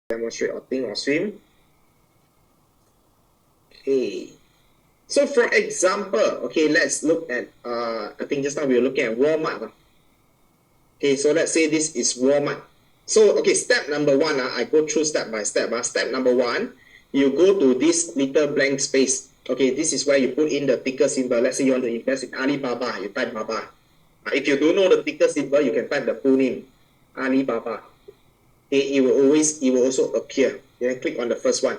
demonstrate or think or swim. Okay. So for example, okay, let's look at, I think just now we were looking at Walmart. Okay, so let's say this is Walmart. So, okay, step number one, I go through step by step. Step number one, you go to this little blank space. Okay, this is where you put in the ticker symbol. Let's say you want to invest in Alibaba, you type Baba. If you don't know the ticker symbol, you can type the full name, Alibaba. Okay, it will also appear. Then click on the first one.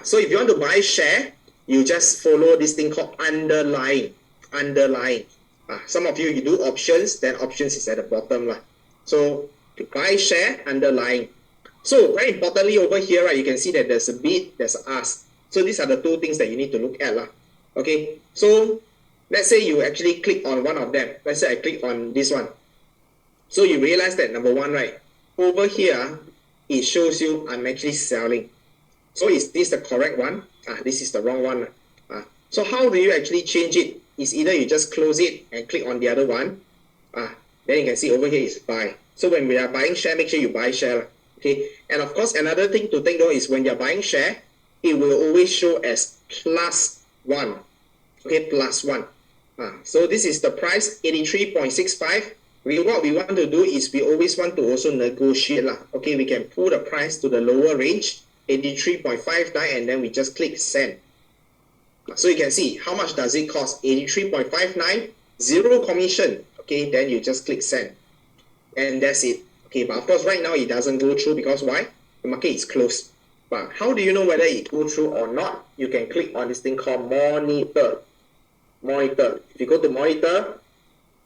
So if you want to buy share, you just follow this thing called underlying. Some of you do options, then options is at the bottom. So to buy share, underlying. So very importantly over here, right, you can see that there's a bid, there's a ask. So these are the two things that you need to look at. Okay, so let's say you actually click on one of them. Let's say I click on this one. So you realize that number one, right, over here, it shows you I'm actually selling. So is this the correct one? This is the wrong one. So how do you actually change it? It's either you just close it and click on the other one. Then you can see over here is buy. So when we are buying share, make sure you buy share. Okay. And of course, another thing to think though is when you're buying share, it will always show as +1. Okay, +1. So this is the price, 83.65. What we want to do is we always want to also negotiate. Okay, we can pull the price to the lower range, 83.59, and then we just click send. So you can see how much does it cost, 83.59, zero commission. Okay, then you just click send. And that's it. Okay, but of course right now it doesn't go through because why? The market is closed. But how do you know whether it goes through or not? You can click on this thing called monitor. If you go to monitor,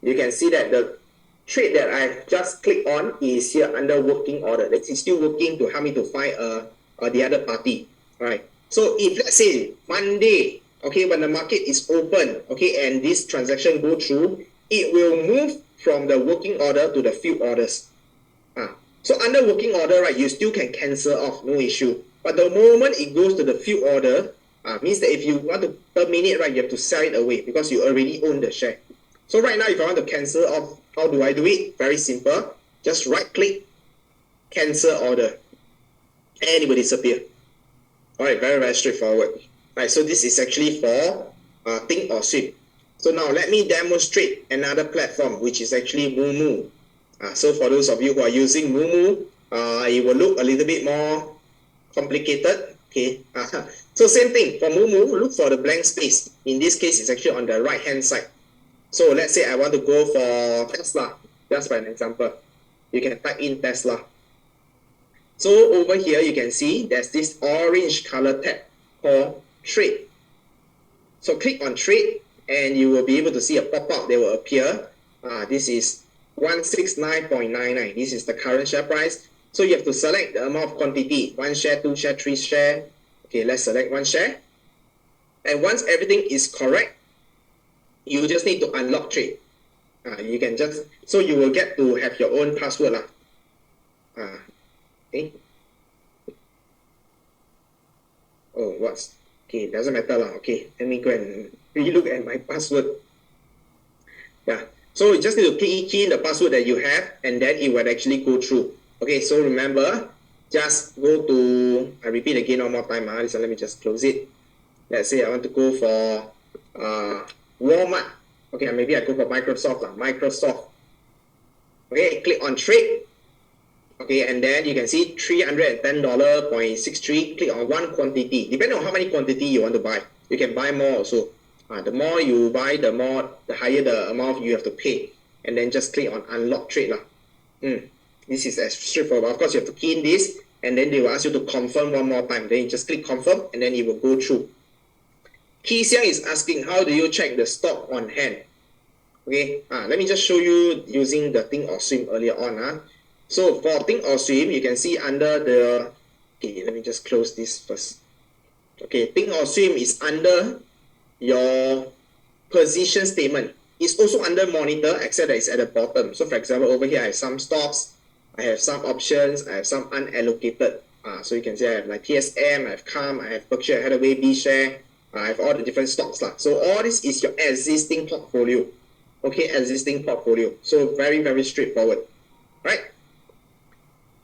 you can see that the trade that I just clicked on is here under working order. It's still working to help me to find the other party. Right. So if let's say Monday, okay, when the market is open, okay, and this transaction go through, it will move from the working order to the field orders. So under working order, right, you still can cancel off, no issue. But the moment it goes to the field order, means that if you want to terminate, right, you have to sell it away because you already own the share. So right now, if I want to cancel off, how do I do it? Very simple. Just right click, cancel order, and it will disappear. All right, very, very straightforward. All right, so this is actually for think or swim. So now let me demonstrate another platform, which is actually Moomoo. So for those of you who are using Moomoo, it will look a little bit more complicated. Okay. So same thing for Moomoo, look for the blank space. In this case, it's actually on the right hand side. So let's say I want to go for Tesla, just by an example. You can type in Tesla. So over here, you can see there's this orange color tab called trade. So click on trade and you will be able to see a pop-up that will appear. This is 169.99. This is the current share price. So you have to select the amount of quantity, 1 share, 2 share, 3 share. Okay, let's select 1 share. And once everything is correct, you just need to unlock trade. You can just, so you will get to have your own password. Okay. Oh, what's, okay, doesn't matter. Okay, let me go and relook at my password. Yeah, so you just need to key in the password that you have and then it will actually go through. Okay, so remember, just go to, I repeat again one more time. So let me just close it. Let's say I want to go for Walmart. Okay, maybe I go for Microsoft. Microsoft. Okay, click on trade. Okay, and then you can see $310.63. Click on one quantity. Depending on how many quantity you want to buy, you can buy more also. The more you buy, the higher the amount you have to pay. And then just click on unlock trade. This is as straightforward. Of course, you have to key in this, and then they will ask you to confirm one more time. Then you just click confirm, and then it will go through. Kee Siang is asking, how do you check the stock on hand? Okay, let me just show you using the think or swim earlier on. So for think or swim, you can see under the, okay, let me just close this first. Okay, think or swim is under your position statement. It's also under monitor, except that it's at the bottom. So for example, over here, I have some stocks, I have some options, I have some unallocated. So you can see I have like TSM, I have CALM, I have Berkshire Hathaway B share, I have all the different stocks. So all this is your existing portfolio. Okay, existing portfolio. So very, very straightforward. Right?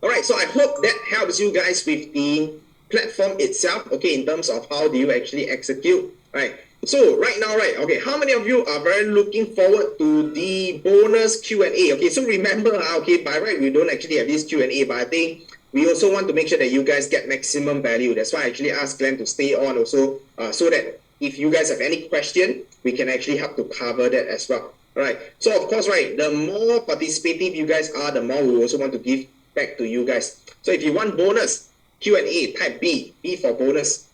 All right, so I hope that helps you guys with the platform itself, okay, in terms of how do you actually execute, right? So right now, right, okay, how many of you are very looking forward to the bonus Q&A? Okay, so remember, okay, by right, we don't actually have this Q&A, but I think we also want to make sure that you guys get maximum value. That's why I actually asked Glenn to stay on also, so that if you guys have any question, we can actually help to cover that as well. All right, so of course, right, the more participative you guys are, the more we also want to give back to you guys. So if you want bonus, Q&A, type B for bonus.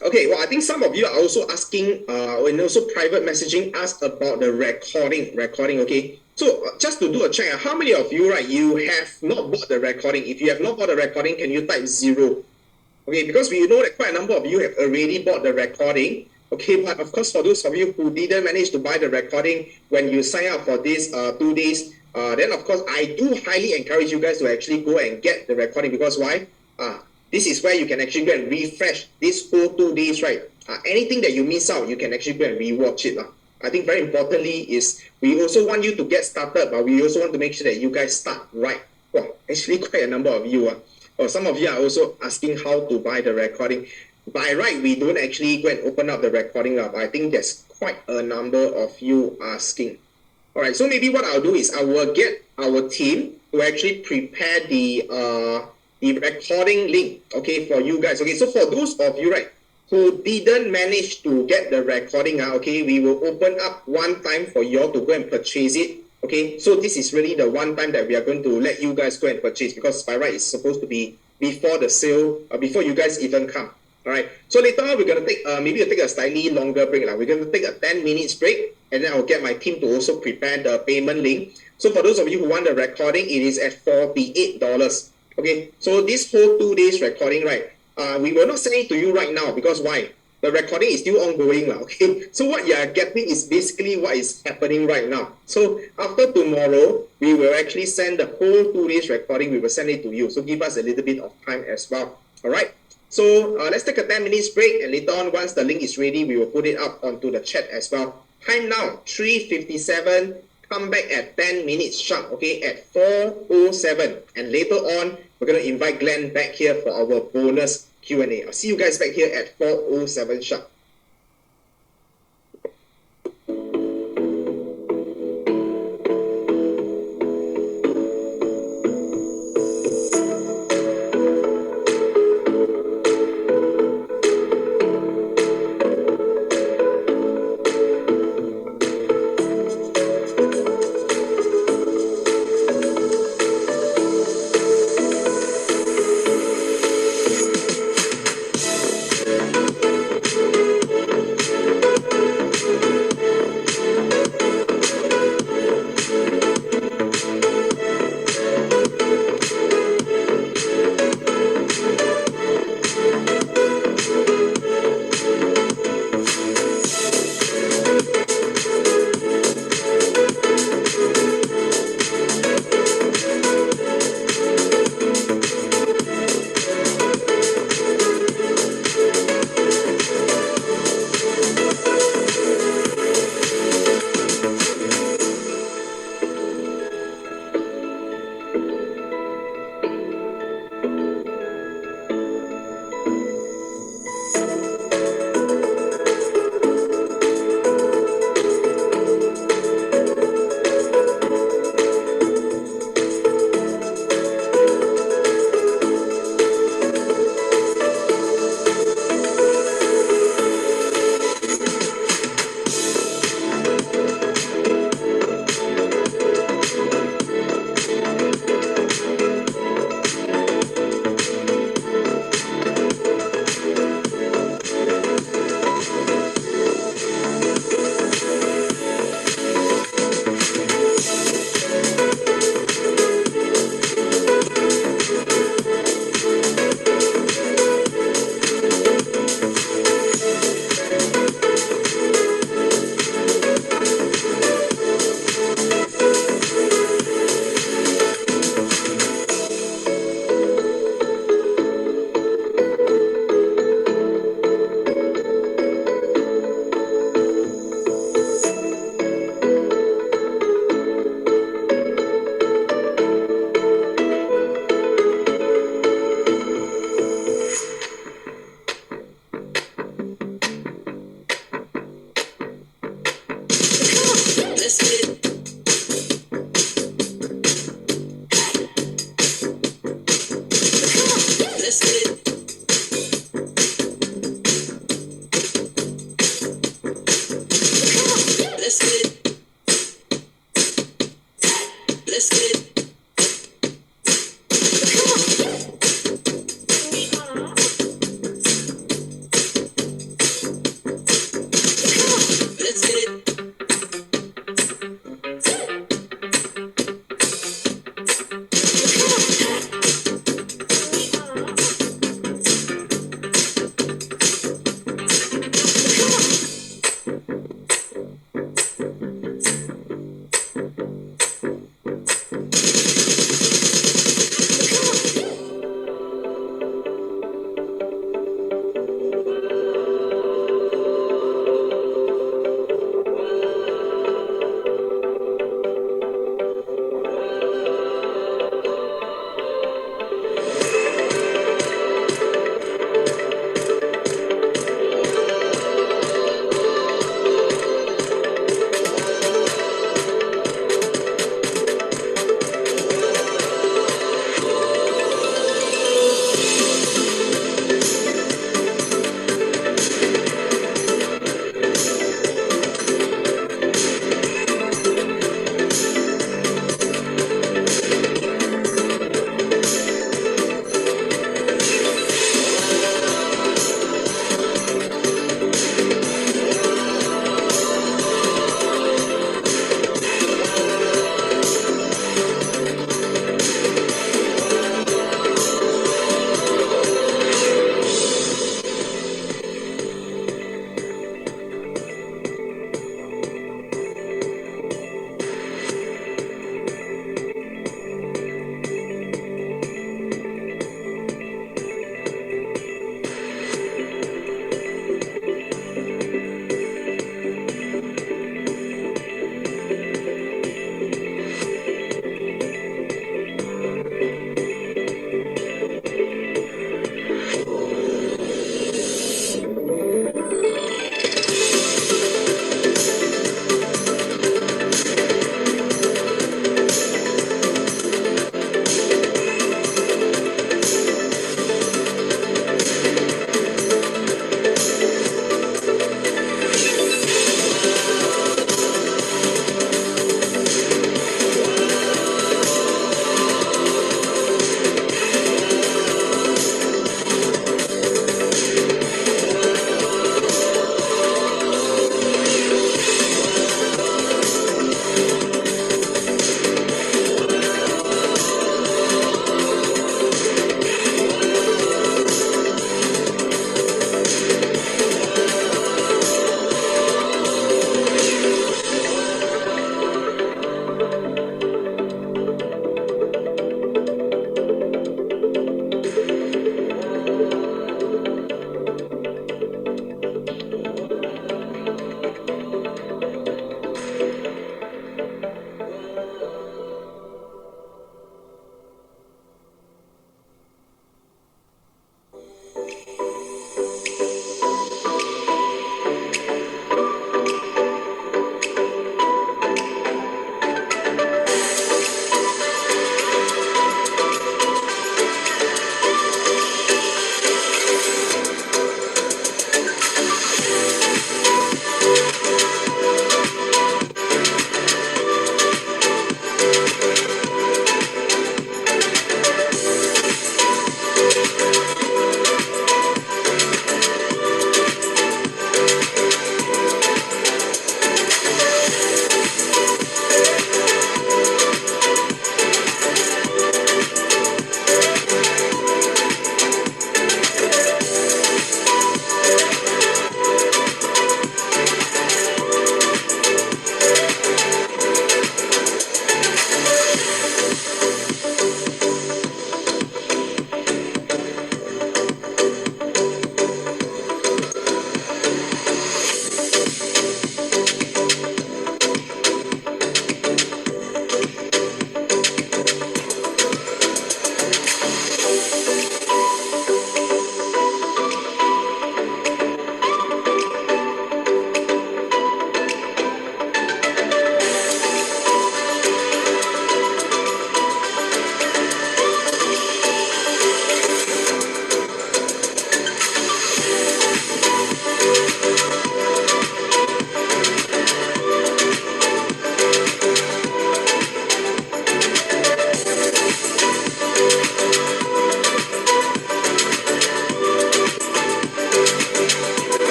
Okay, well, I think some of you are also asking, and also private messaging us about the recording, okay? So just to do a check, how many of you, right, you have not bought the recording? If you have not bought the recording, can you type 0? Okay, because we know that quite a number of you have already bought the recording. Okay, but of course, for those of you who didn't manage to buy the recording, when you sign up for this 2 days, then of course, I do highly encourage you guys to actually go and get the recording, because why? This is where you can actually go and refresh this whole 2 days, right? Anything that you miss out, you can actually go and rewatch it. I think very importantly is we also want you to get started, but we also want to make sure that you guys start right. Well, actually quite a number of you. Some of you are also asking how to buy the recording. By right, we don't actually go and open up the recording up. I think there's quite a number of you asking. All right, so maybe what I'll do is I will get our team to actually prepare the recording link, okay, for you guys. Okay, so for those of you, right, who didn't manage to get the recording, okay, we will open up one time for you all to go and purchase it. Okay, so this is really the one time that we are going to let you guys go and purchase, because by right it's supposed to be before the sale, before you guys even come. All right, so later on we're going to take, maybe we'll take a slightly longer break. We're going to take a 10 minutes break, and then I'll get my team to also prepare the payment link. So for those of you who want the recording, it is at $48. Okay, so this whole 2 days recording, right, we will not send it to you right now, because why? The recording is still ongoing, okay? So what you are getting is basically what is happening right now. So after tomorrow, we will actually send the whole 2 days recording, we will send it to you. So give us a little bit of time as well, all right? So let's take a 10 minutes break, and later on, once the link is ready, we will put it up onto the chat as well. Time now, 3:57. Come back at 10 minutes sharp, okay, at 4:07. And later on, we're going to invite Glenn back here for our bonus Q&A. I'll see you guys back here at 4:07 sharp.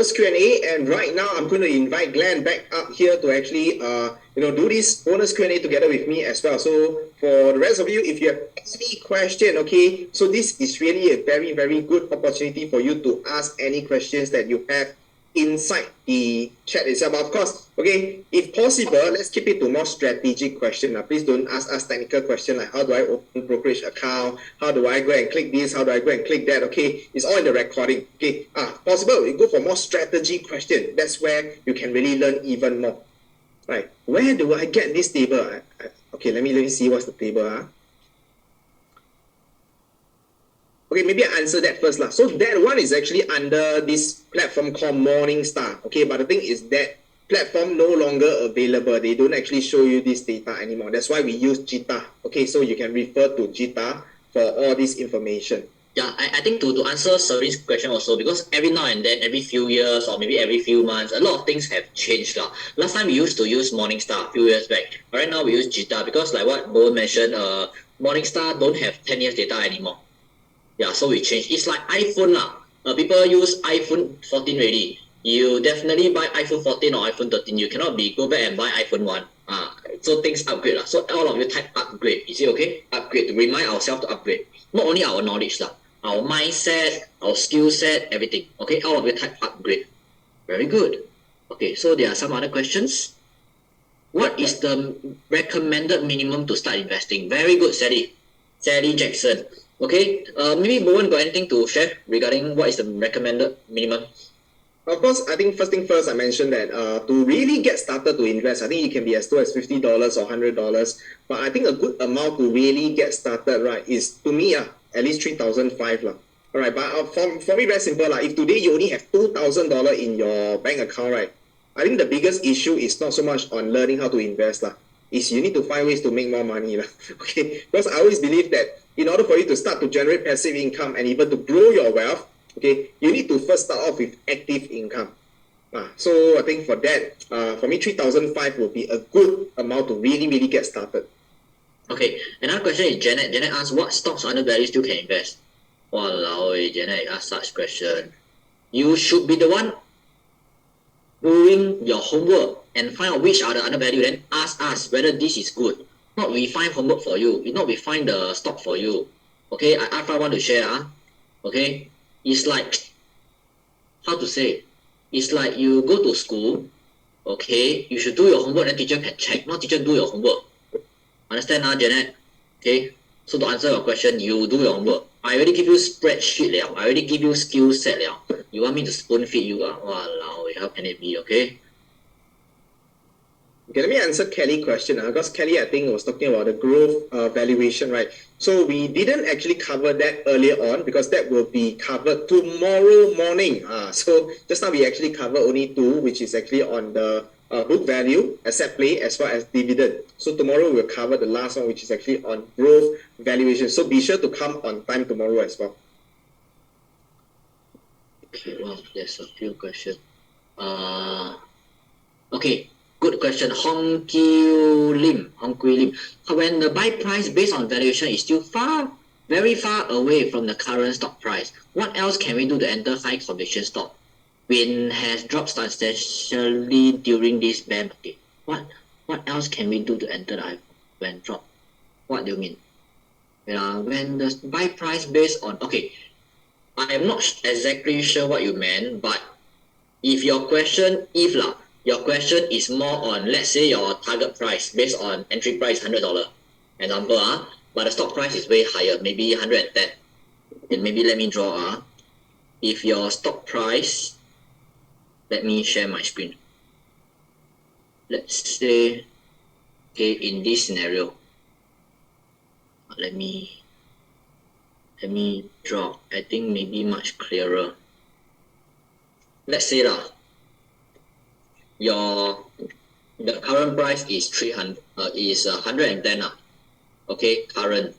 bonus Q&A, and right now I'm going to invite Glenn back up here to actually do this bonus Q&A together with me as well. So for the rest of you, if you have any question, okay, so this is really a very, very good opportunity for you to ask any questions that you have inside the chat itself. But of course, okay, if possible, let's keep it to more strategic question. Please don't ask us technical question like how do I open brokerage account, how do I go and click this, how do I go and click that. Okay, it's all in the recording. Okay, possible, we go for more strategy question. That's where you can really learn even more. Right, where do I get this table? Okay, let me see what's the table. Okay, maybe I answer that first. So that one is actually under this platform called Morningstar. Okay, but the thing is that platform no longer available. They don't actually show you this data anymore. That's why we use Jita. Okay, so you can refer to Jita for all this information. Yeah, I think to answer Serin's question also, because every now and then, every few years or maybe every few months, a lot of things have changed. Last time we used to use Morningstar a few years back. But right now we use Jita because like what Bo mentioned, Morningstar don't have 10 years data anymore. Yeah, so we changed. It's like iPhone lah. People use iPhone 14 already. You definitely buy iPhone 14 or iPhone 13. You cannot go back and buy iPhone 1. So things upgrade lah. So all of you type upgrade. Is it okay? Upgrade, to remind ourselves to upgrade. Not only our knowledge lah, our mindset, our skill set, everything. Okay, all of you type upgrade. Very good. Okay, so there are some other questions. What is the recommended minimum to start investing? Very good, Sally Jackson. Okay, maybe Bowen got anything to share regarding what is the recommended minimum? Of course, I think first thing first, I mentioned that to really get started to invest, I think it can be as low as $50 or $100. But I think a good amount to really get started, right, is to me, at least $3,500. All right, but for me, very simple. If today you only have $2,000 in your bank account, right, I think the biggest issue is not so much on learning how to invest. Is you need to find ways to make more money. Okay, because I always believe that in order for you to start to generate passive income and even to grow your wealth, okay, you need to first start off with active income. So I think for that, for me, $3,500 will be a good amount to really, really get started. Okay, another question is Janet. Janet asks, what stocks undervalued still can invest? Walao, Janet asked such question. You should be the one doing your homework and find out which are the undervalued, then ask us whether this is good. Not we find homework for you. Not we find the stock for you. Okay, I want to share. Okay, it's like, how to say? It's like you go to school. Okay, you should do your homework and teacher can check. Not teacher do your homework. Understand Janet? Okay, so to answer your question, you do your homework. I already give you spreadsheet liao. I already give you skill set liao. You want me to spoon feed you? Walao, how can it be? Okay. Okay, let me answer Kelly's question because Kelly, I think, was talking about the growth valuation, right? So we didn't actually cover that earlier on because that will be covered tomorrow morning. So just now we actually covered only two, which is actually on the book value, asset play, as well as dividend. So tomorrow we'll cover the last one, which is actually on growth valuation. So be sure to come on time tomorrow as well. Okay, well, there's a few questions. Okay. Good question. Hong Kui Lim. When the buy price based on valuation is still very far away from the current stock price, what else can we do to enter high conviction stock? When has dropped substantially during this bear market. What else can we do to enter when drop? What do you mean? When the buy price based on, okay, I am not exactly sure what you meant, but if your question, your question is more on, let's say, your target price based on entry price $100, example, but the stock price is way higher, maybe 110. Then maybe let me draw. If your stock price, let me share my screen. Let's say, okay, in this scenario, let me draw. I think maybe much clearer. Let's say the current price is 110 okay, current,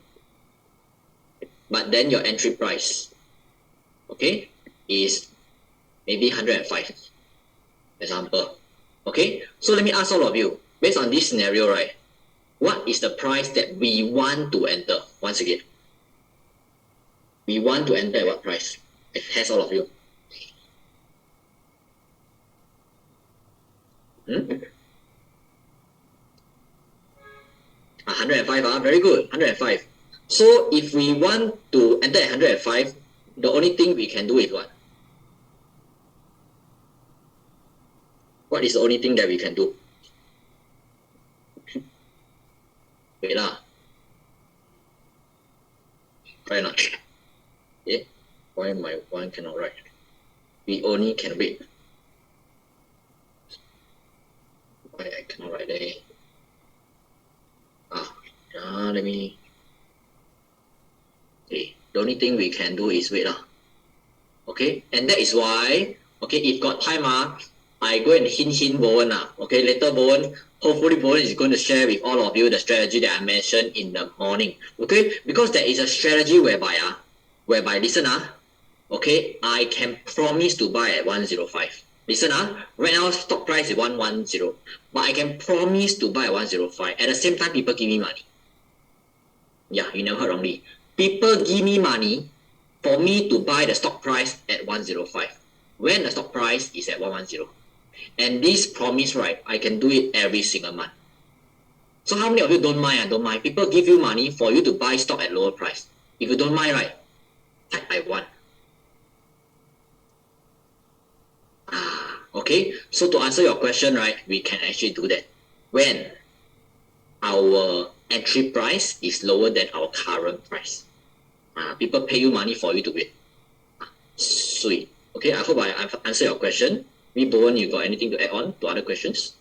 but then your entry price, okay, is maybe 105, example. Okay, so let me ask all of you, based on this scenario, right, what is the price that we want to enter? Once again, we want to enter at what price? It has all of you. 105, very good, 105. So if we want to enter at 105, the only thing we can do is what? What is the only thing that we can do? Wait lah. Right not? Yeah. Why my one cannot write? We only can wait. Why I cannot write there? Let me. Okay. The only thing we can do is wait lah. Okay, and that is why. Okay, if got time I go and hint Bowen Okay, later Bowen, hopefully Bowen is going to share with all of you the strategy that I mentioned in the morning. Okay, because there is a strategy whereby listen okay, I can promise to buy at 105. Listen right now stock price is 110, but I can promise to buy at 105. At the same time, people give me money. Yeah, you never heard wrongly. People give me money for me to buy the stock price at 105 when the stock price is at 110. And this promise, right, I can do it every single month. So how many of you don't mind? Don't mind. People give you money for you to buy stock at lower price. If you don't mind, right, type I want. Okay, so to answer your question, right, we can actually do that when our entry price is lower than our current price. People pay you money for you to wait. Sweet. Okay, I hope I've answered your question. Maybe Bowen, you got anything to add on to other questions?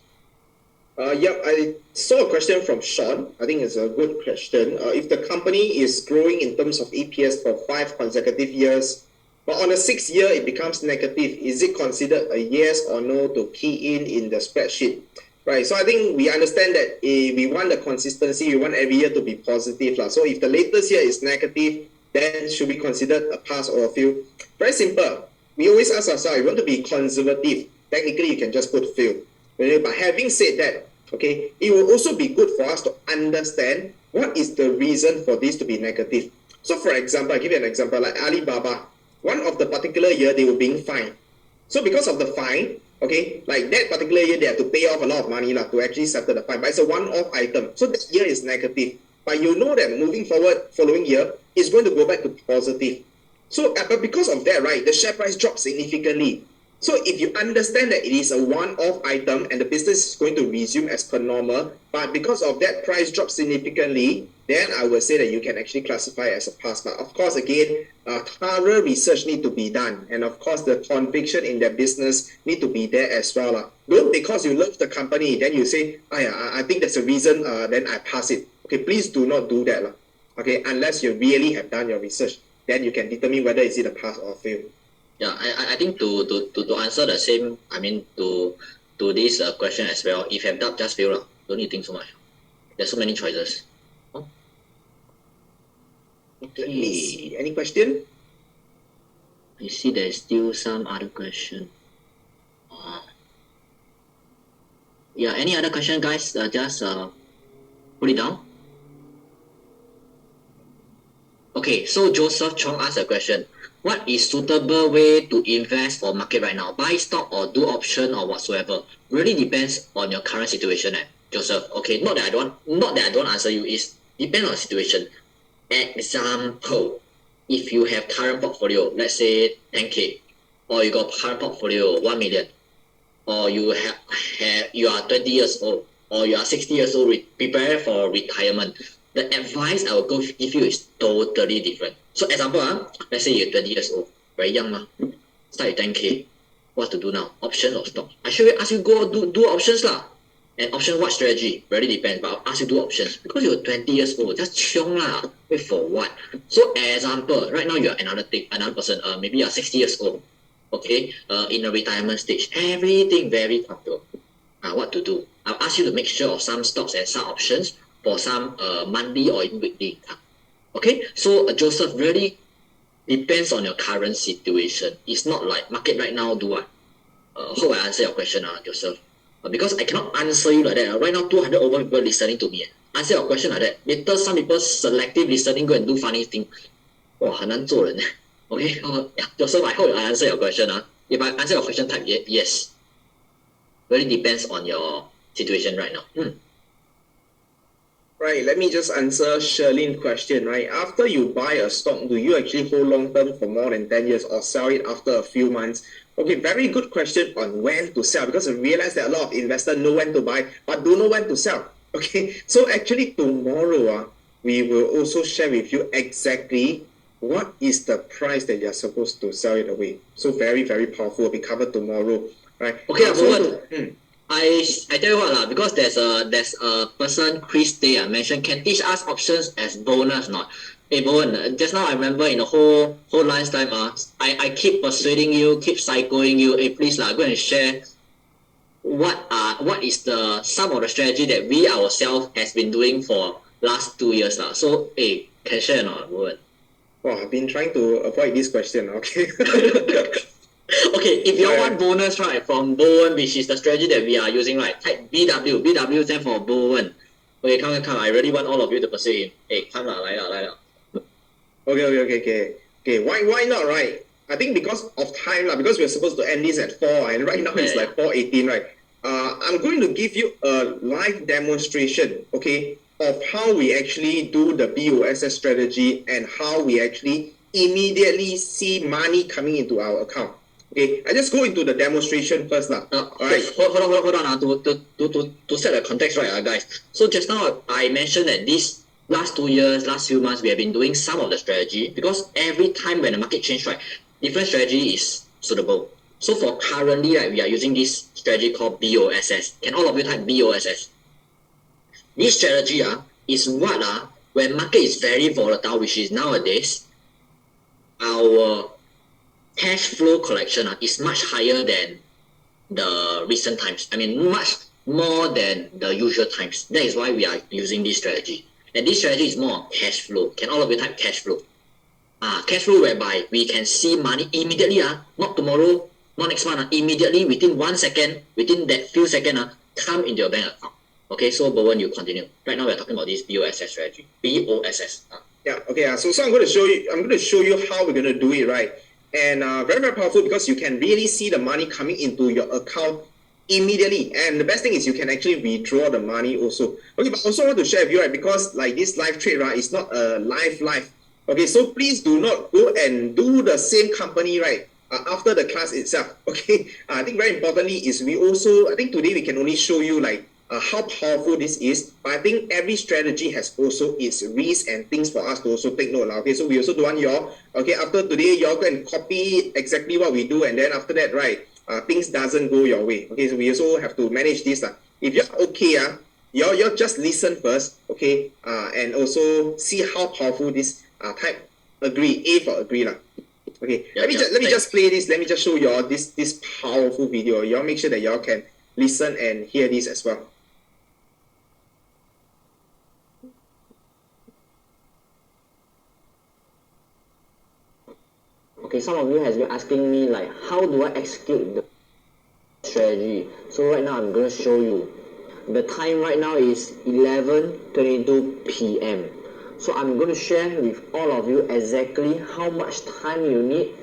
Yep, I saw a question from Sean. I think it's a good question. If the company is growing in terms of EPS for 5 consecutive years, but on the 6th year it becomes negative, is it considered a yes or no to key in the spreadsheet? Right, so I think we understand that we want the consistency, we want every year to be positive. So if the latest year is negative, then should be considered a pass or a fail? Very simple. We always ask ourselves, you want to be conservative. Technically, you can just put fail. But having said that, okay, it will also be good for us to understand what is the reason for this to be negative. So for example, I'll give you an example, like Alibaba. One of the particular year, they were being fined. So because of the fine, okay, like that particular year, they have to pay off a lot of money to actually settle the fine. But it's a one-off item. So this year is negative. But you know that moving forward, following year, it's going to go back to positive. So but because of that, right, the share price drops significantly. So if you understand that it is a one-off item and the business is going to resume as per normal, but because of that price drop significantly, then I would say that you can actually classify it as a pass. But of course, again, thorough research need to be done. And of course, the conviction in that business need to be there as well. Don't because you love the company, then you say, I think that's a reason, then I pass it. Okay, please do not do that. Okay, unless you really have done your research, then you can determine whether is it a pass or fail. Yeah, I think to answer the same, I mean to this question as well, if you have doubt, just fail. Don't need to think so much. There's so many choices. Okay. Any question? I see there's still some other question. Yeah, any other question, guys? Just put it down. Okay, so Joseph Chong asked a question. What is suitable way to invest for market right now? Buy stock or do option or whatsoever? Really depends on your current situation, Joseph. Okay, not that I don't answer you, is depend on the situation. Example, if you have current portfolio, let's say 10K, or you got current portfolio 1 million, or you are 20 years old, or you are 60 years old, prepare for retirement, the advice I will give you is totally different. So example, let's say you're 20 years old, very young, start with 10K. What to do now? Option or stock? I should ask you go do options lah. And option what strategy? Really depends, but I'll ask you do options. Because you're 20 years old, just chiong lah. Wait for what? So example, right now you're another person, maybe you're 60 years old, okay, in a retirement stage. Everything very comfortable. What to do? I'll ask you to make sure of some stocks and some options for some monthly or even weekly income. Okay, so Joseph, really depends on your current situation. It's not like market right now do what? Hope I answer your question, Joseph. Because I cannot answer you like that. Right now, 200 over people listening to me. Answer your question like that. Later, some people selective listening go and do funny thing. 哇，很难做人。Okay, yeah, Joseph, I hope I answer your question. If I answer your question, type yes. Really depends on your situation right now. Right, let me just answer Sherlin's question, right? After you buy a stock, do you actually hold long term for more than 10 years or sell it after a few months? Okay, very good question on when to sell, because I realize that a lot of investors know when to buy but don't know when to sell. Okay, so actually tomorrow we will also share with you exactly what is the price that you're supposed to sell it away. So very, very powerful. Will be covered tomorrow, right? Okay, So Bowen. I tell you what lah, because there's a person, Chris Day, mentioned, can teach us options as bonus not? Hey Bowen, just now I remember in the whole lunch time, I keep persuading you, keep psychoing you, hey please lah, go and share what is the some of the strategy that we ourselves has been doing for last 2 years lah. So hey, can share or not, Bowen? Wow, I've been trying to avoid this question, okay? Okay, if you all want bonus, right, from Bowen, which is the strategy that we are using, right, type BW. BW stands for Bowen. Okay, come. I really want all of you to persuade him. Hey, come lah, 来了. Okay. Why not, right? I think because of time, because we're supposed to end this at 4, and right now it's like 4:18, right? I'm going to give you a live demonstration, okay, of how we actually do the BOSS strategy and how we actually immediately see money coming into our account. Okay, I just go into the demonstration first. Okay, hold on. To set the context right, guys. So just now I mentioned that this last 2 years, last few months, we have been doing some of the strategy because every time when the market change, right, different strategy is suitable. So for currently, right, we are using this strategy called BOSS. Can all of you type BOSS? This strategy is what when market is very volatile, which is nowadays, our cash flow collection is much higher than the recent times. I mean, much more than the usual times. That is why we are using this strategy. And this strategy is more on cash flow. Can all of you type cash flow? Cash flow whereby we can see money immediately, not tomorrow, not next month, immediately within 1 second, within that few seconds, come into your bank account. Okay, so Bowen, you continue. Right now we're talking about this BOSS strategy. BOSS. Yeah, okay. So I'm going to show you how we're going to do it, right? And very, very powerful because you can really see the money coming into your account immediately. And the best thing is you can actually withdraw the money also. Okay, but also want to share with you, right, because like this live trade, right, is not a live. Okay, so please do not go and do the same company, right, after the class itself. Okay, I think very importantly is I think today we can only show you like how powerful this is, but I think every strategy has also its risks and things for us to also take note. Okay, so we also don't want y'all, okay, after today, y'all go and copy exactly what we do, and then after that, right, things doesn't go your way. Okay, so we also have to manage this. If you're okay, y'all just listen first, okay, and also see how powerful this type agree, A for agree. Okay, let me just play this. Let me just show y'all this powerful video. Y'all make sure that y'all can listen and hear this as well. Okay, some of you has been asking me like, how do I execute the strategy? So right now I'm going to show you. The time right now is 11:22 p.m. So I'm going to share with all of you exactly how much time you need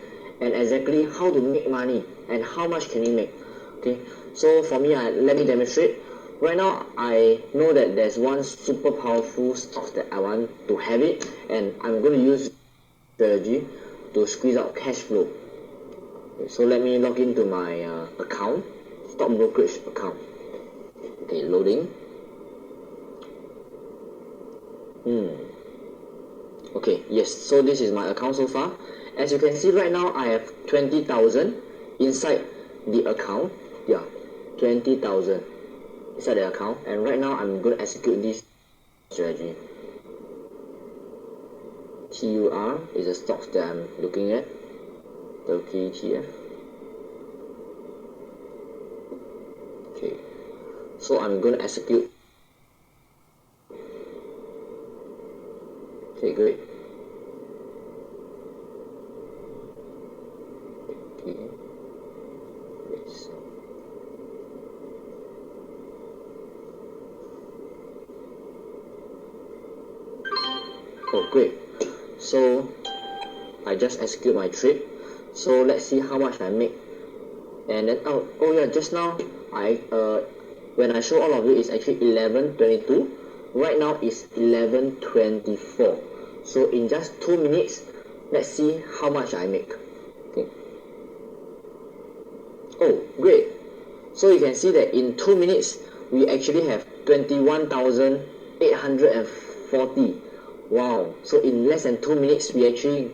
and exactly how to make money and how much can you make. Okay, so for me, let me demonstrate. Right now, I know that there's one super powerful stock that I want to have it, and I'm going to use strategy to squeeze out cash flow. Okay, so let me log into my account, stock brokerage account. Okay, loading. Okay, yes, so this is my account so far. As you can see right now, I have 20,000 inside the account. Yeah, 20,000 inside the account, and right now I'm going to execute this strategy. TUR is the stocks that I'm looking at. Turkey ETF. Okay, so I'm going to execute. Okay, great. Okay. Yes. Oh, great. So I just execute my trade. So let's see how much I make. And then oh yeah, just now when I show all of you, it's actually 11:22. Right now it's 11:24. So in just 2 minutes, let's see how much I make. Okay. Oh, great. So you can see that in 2 minutes, we actually have 21,840. Wow. So in less than 2 minutes, we actually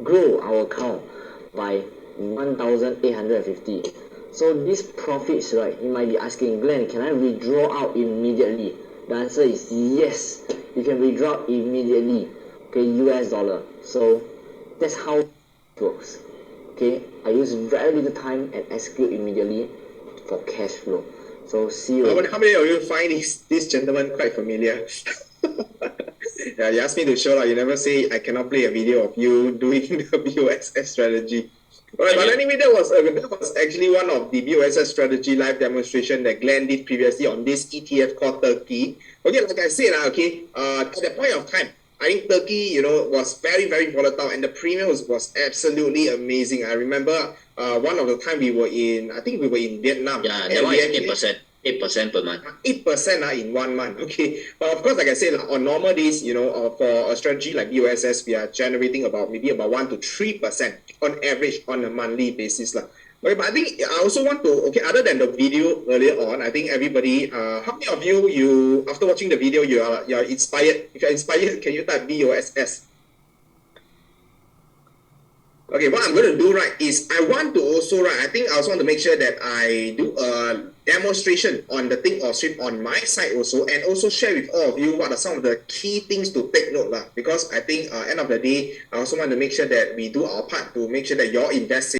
grow our account by 1,850. So these profits, right, you might be asking, Glenn, can I withdraw out immediately? The answer is yes, you can withdraw immediately, okay, US dollar. So that's how it works. Okay, I use very little time and execute immediately for cash flow. So see you. How many of you find this gentleman quite familiar? Yeah, you asked me to show, you never say I cannot play a video of you doing the BOSS strategy. Alright, but anyway, that was actually one of the BOSS strategy live demonstration that Glenn did previously on this ETF called Turkey. Okay, like I said, at that point of time, I think Turkey, was very, very volatile, and the premium was absolutely amazing. I remember one of the time we were in Vietnam. Yeah, that one is 8%. 8% per month. 8% in 1 month. Okay. But of course, like I said, on normal days, for a strategy like BOSS, we are generating about 1 to 3% on average on a monthly basis. Okay, but I think I also want to, other than the video earlier on, I think everybody, how many of you, after watching the video, you are inspired? If you're inspired, can you type BOSS? Okay, what I'm going to do, right, is I want to also, I also want to make sure that I do a demonstration on the Think or Swim on my side also, and also share with all of you what are some of the key things to take note, because I think end of the day, I also want to make sure that we do our part to make sure that you're investing